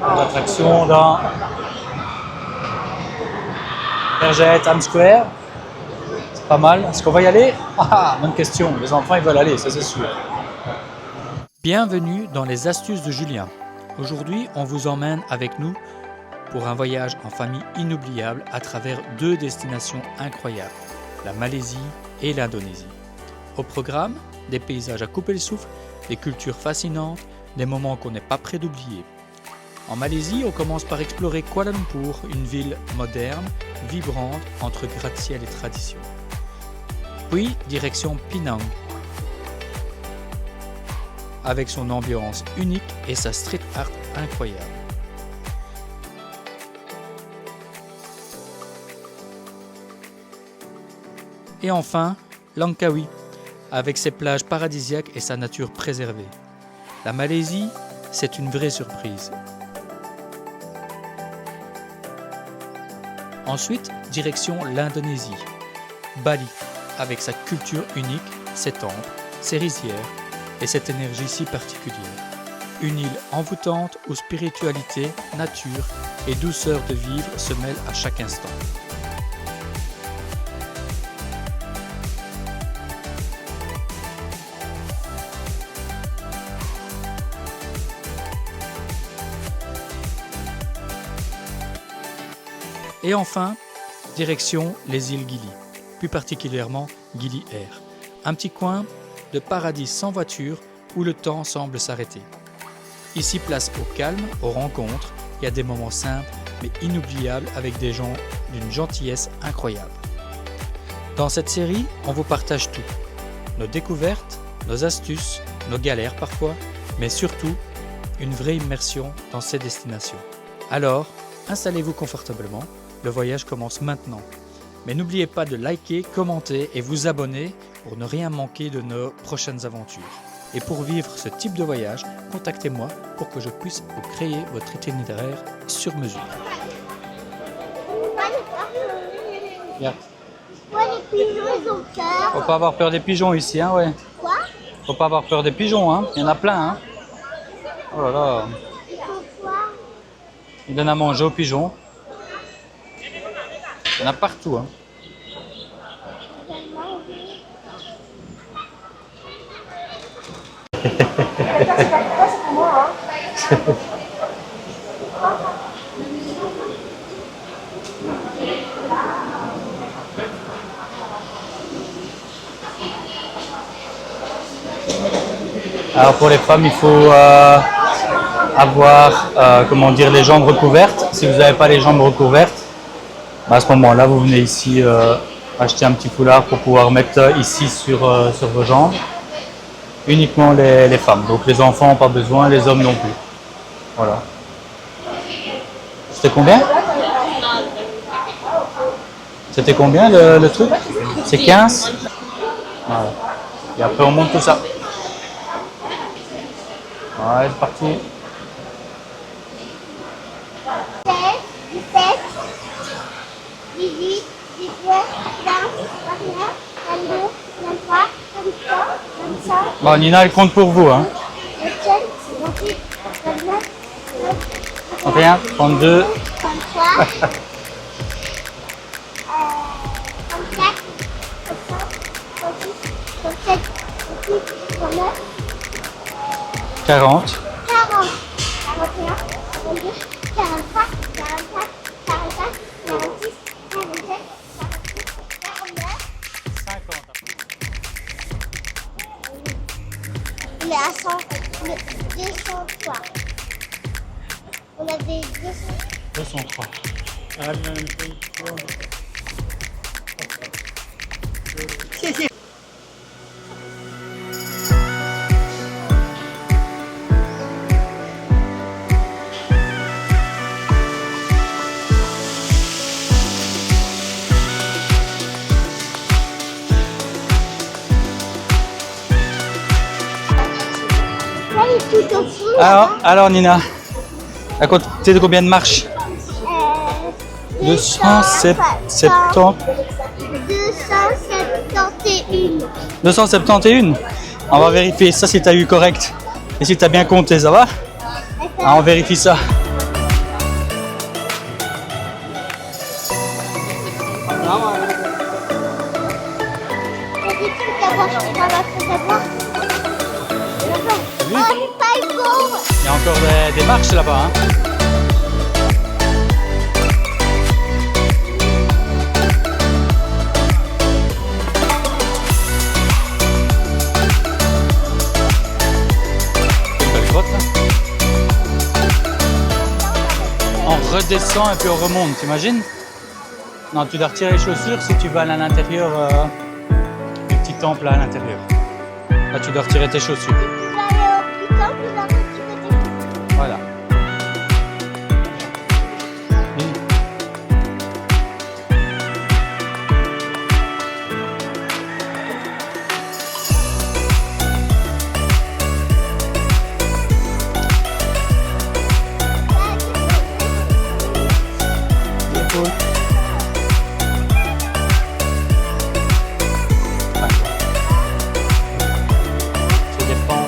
L'attraction dans Bergeret Times Square. C'est pas mal. Est-ce qu'on va y aller? Ah, bonne question. Les enfants, ils veulent aller, ça c'est sûr. Bienvenue dans les astuces de Julien. Aujourd'hui, on vous emmène avec nous pour un voyage en famille inoubliable à travers deux destinations incroyables, la Malaisie et l'Indonésie. Au programme, des paysages à couper le souffle, des cultures fascinantes, des moments qu'on n'est pas prêt d'oublier. En Malaisie, on commence par explorer Kuala Lumpur, une ville moderne, vibrante, entre gratte-ciel et tradition. Puis, direction Penang, avec son ambiance unique et sa street art incroyable. Et enfin, Langkawi, avec ses plages paradisiaques et sa nature préservée. La Malaisie, c'est une vraie surprise. Ensuite, direction l'Indonésie. Bali, avec sa culture unique, ses temples, ses rizières et cette énergie si particulière. Une île envoûtante où spiritualité, nature et douceur de vivre se mêlent à chaque instant. Et enfin, direction les îles Gili, plus particulièrement Gili Air, un petit coin de paradis sans voiture où le temps semble s'arrêter. Ici, place au calme, aux rencontres et à des moments simples mais inoubliables avec des gens d'une gentillesse incroyable. Dans cette série, on vous partage tout, nos découvertes, nos astuces, nos galères parfois, mais surtout une vraie immersion dans ces destinations. Alors, installez-vous confortablement. Le voyage commence maintenant. Mais n'oubliez pas de liker, commenter et vous abonner pour ne rien manquer de nos prochaines aventures. Et pour vivre ce type de voyage, contactez-moi pour que je puisse vous créer votre itinéraire sur mesure. Bien. Les pigeons, ils ont peur. Faut pas avoir peur des pigeons ici, hein, ouais. Quoi? Faut pas avoir peur des pigeons, hein. Il y en a plein, hein. Oh là là. Ils font quoi? Ils donnent à manger aux pigeons. Il y en a partout, hein. Alors pour les femmes, il faut avoir comment dire, les jambes recouvertes. Si vous n'avez pas les jambes recouvertes, à ce moment-là, vous venez ici acheter un petit foulard pour pouvoir mettre ici sur vos jambes. Uniquement les femmes. Donc les enfants n'ont pas besoin, les hommes non plus. Voilà. C'était combien? C'était combien le truc? C'est 15? Voilà. Et après on monte tout ça. Ouais, c'est parti. 16, 17, 18, 19, 20, 21, 22, 23, 23, 25, Bon, Nina, elle compte pour vous, hein. 27, 28, 29, 31, 32. 33, 34, 35, 37, 38, 39, 40. 40, 41, 42, 43, 44, 45, 46, 47, 48, 49. 50. Il est à 100, 203. On a des 200. 203. Là, il est tout au fond. Alors Nina, à côté de combien de marches? 271. 271. 271. On va vérifier ça si tu as eu correct et si tu as bien compté, ça va? Ah, on vérifie ça. Il y a des trucs à voir dans la salle à boire. Vu? Oh, il pas beau. Il y a encore des marches là-bas. Hein. C'est une belle grotte là. On redescend et puis on remonte, t'imagines? Non, tu dois retirer les chaussures si tu vas à l'intérieur du petit temple là à l'intérieur. Là, tu dois retirer tes chaussures. Tu vas aller au petit temple, tu vas retirer tes chaussures. Voilà. Oui. Cool. Ça dépend.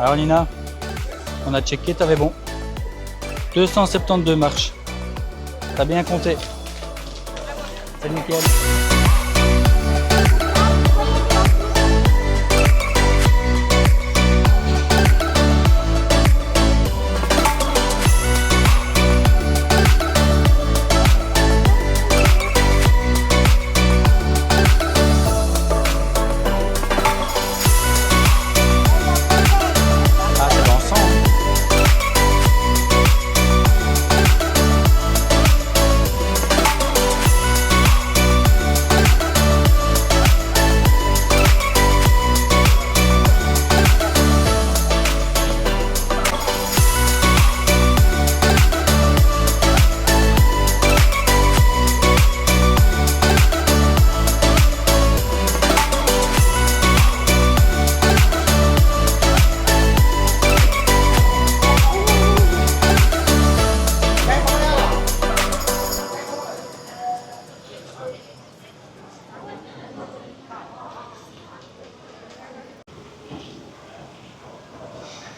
Alors Nina, on a checké, t'avais bon. 272 marches. T'as bien compté. C'est nickel. Ah, c'est dans le sang.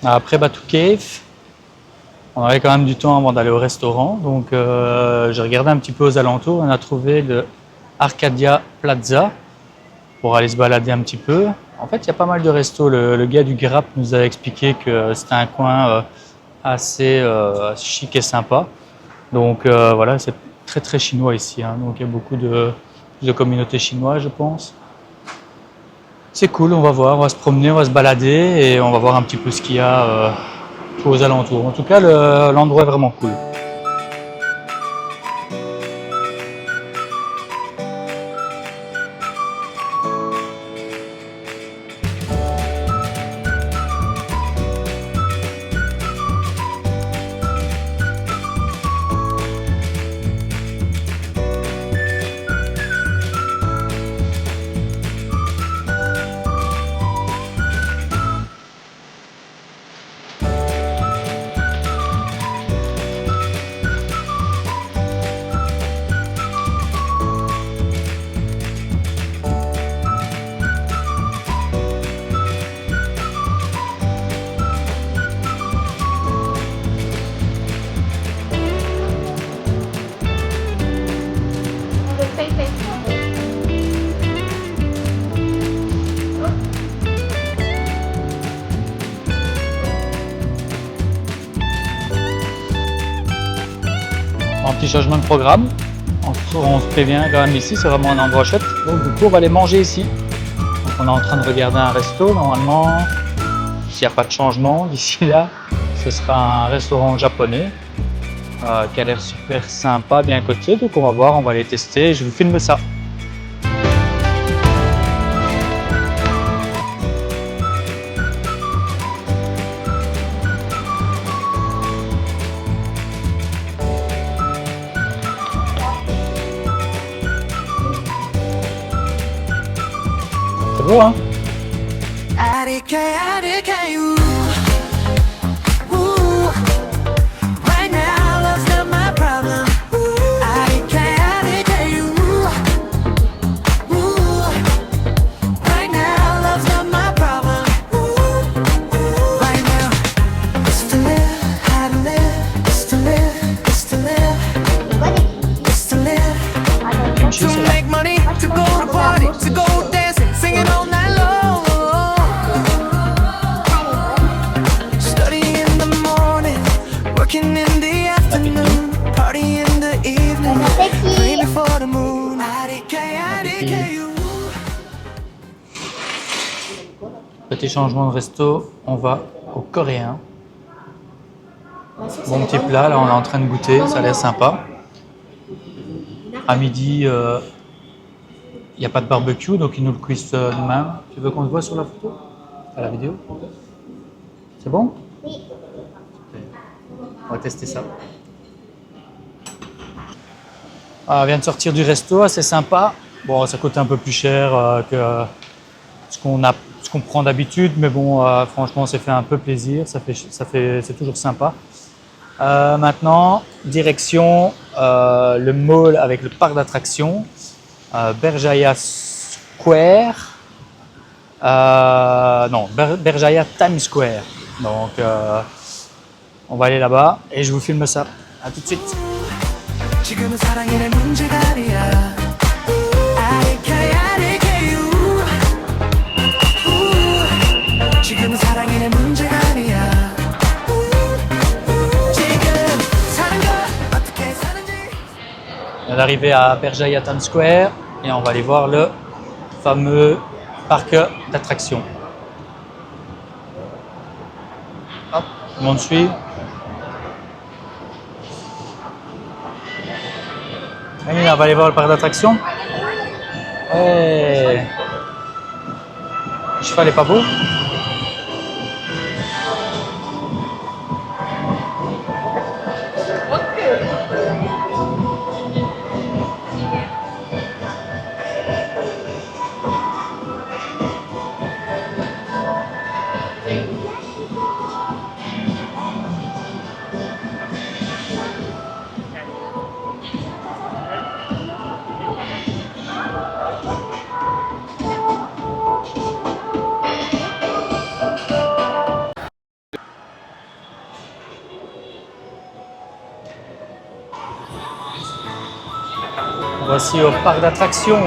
Après Batu Cave, on avait quand même du temps avant d'aller au restaurant, donc j'ai regardé un petit peu aux alentours. On a trouvé le Arcadia Plaza pour aller se balader un petit peu. En fait, il y a pas mal de restos. Le gars du Grappe nous a expliqué que c'était un coin assez chic et sympa. Donc voilà, c'est très très chinois ici, hein. Donc il y a beaucoup de communautés chinoises, je pense. C'est cool, on va voir, on va se promener, on va se balader et on va voir un petit peu ce qu'il y a aux alentours. En tout cas, l'endroit est vraiment cool. Un petit changement de programme. On se prévient quand même ici, c'est vraiment un endroit chouette. Donc du coup, on va aller manger ici. Donc, on est en train de regarder un resto. Normalement, s'il n'y a pas de changement d'ici là, ce sera un restaurant japonais qui a l'air super sympa, bien coté. Donc on va voir, on va aller tester. Je vous filme ça. C'est beau, hein? Quoi, To make money, to go to party, to go dancing, singing all night long. Studying in the morning, working in the afternoon, party in the evening, praying before the moon. Petit changement de resto, on va au coréen. Bon petit plat, là on est en train de goûter, ça a l'air sympa. À midi, il n'y a pas de barbecue, donc ils nous le cuisent nous-mêmes. Tu veux qu'on le voit sur la photo? À la vidéo? C'est bon? Oui. On va tester ça. Ah, on vient de sortir du resto, c'est sympa. Bon, ça coûte un peu plus cher que ce qu'on prend d'habitude, mais bon, franchement, on s'est fait un peu plaisir. C'est toujours sympa. Maintenant, direction le mall avec le parc d'attractions, Berjaya Square. Non, Berjaya Times Square. Donc, on va aller là-bas et je vous filme ça. À tout de suite. 지금은 사랑이란 문제가 아니야. 지금은 사랑이란 문제가 아니야. 지금 사는 걸 어떻게 사는지. On est arrivé à Berjaya Times Square et on va aller voir le fameux parc d'attractions. Hop, tout le monde suit. Allez, on va aller voir le parc d'attractions. Ouais. Le cheval est pas beau? Voici au parc d'attractions.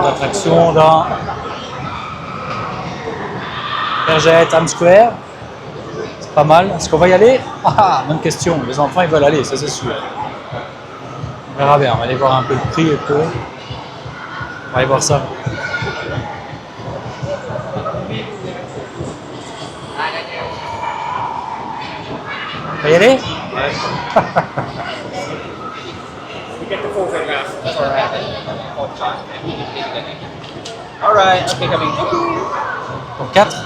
D'attraction dans Berjaya Times Square. C'est pas mal. Est-ce qu'on va y aller? Ah, bonne question. Les enfants, ils veulent aller, ça c'est sûr. On verra bien. On va aller voir un peu le prix et tout. On va aller voir ça. On va y aller? Alright, okay, coming. Pour 4.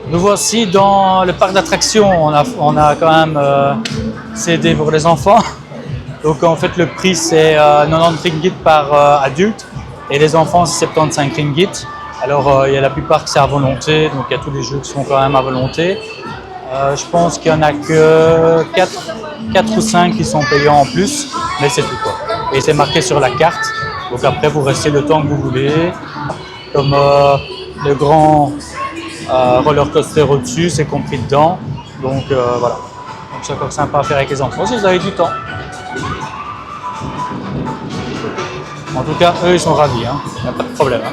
Nous voici dans le parc d'attractions. On a quand même cédé pour les enfants. Donc en fait le prix c'est 90 ringgit par adulte Et les enfants, c'est 75 ringgit. Alors, il y a la plupart que c'est à volonté, donc il y a tous les jeux qui sont quand même à volonté. Je pense qu'il n'y en a que 4 ou 5 qui sont payants en plus, mais c'est tout quoi. Et c'est marqué sur la carte, donc après vous restez le temps que vous voulez. Comme le grand roller coaster au-dessus, c'est compris dedans, donc voilà. Donc c'est encore sympa à faire avec les enfants si vous avez du temps. En tout cas, eux ils sont ravis, hein. Il n'y a pas de problème. Hein.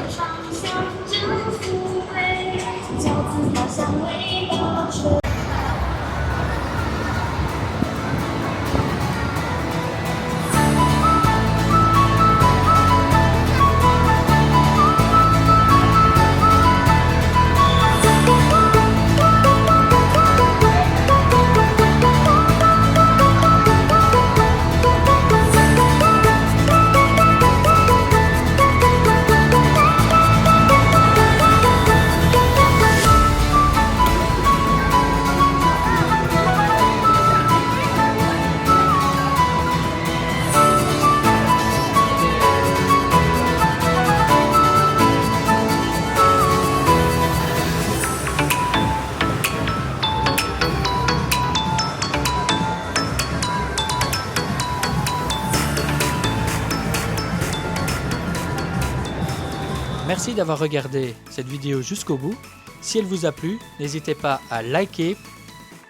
Merci d'avoir regardé cette vidéo jusqu'au bout. Si elle vous a plu, n'hésitez pas à liker,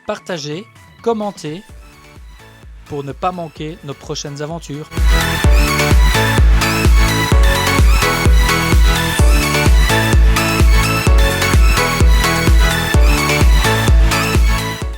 partager, commenter pour ne pas manquer nos prochaines aventures.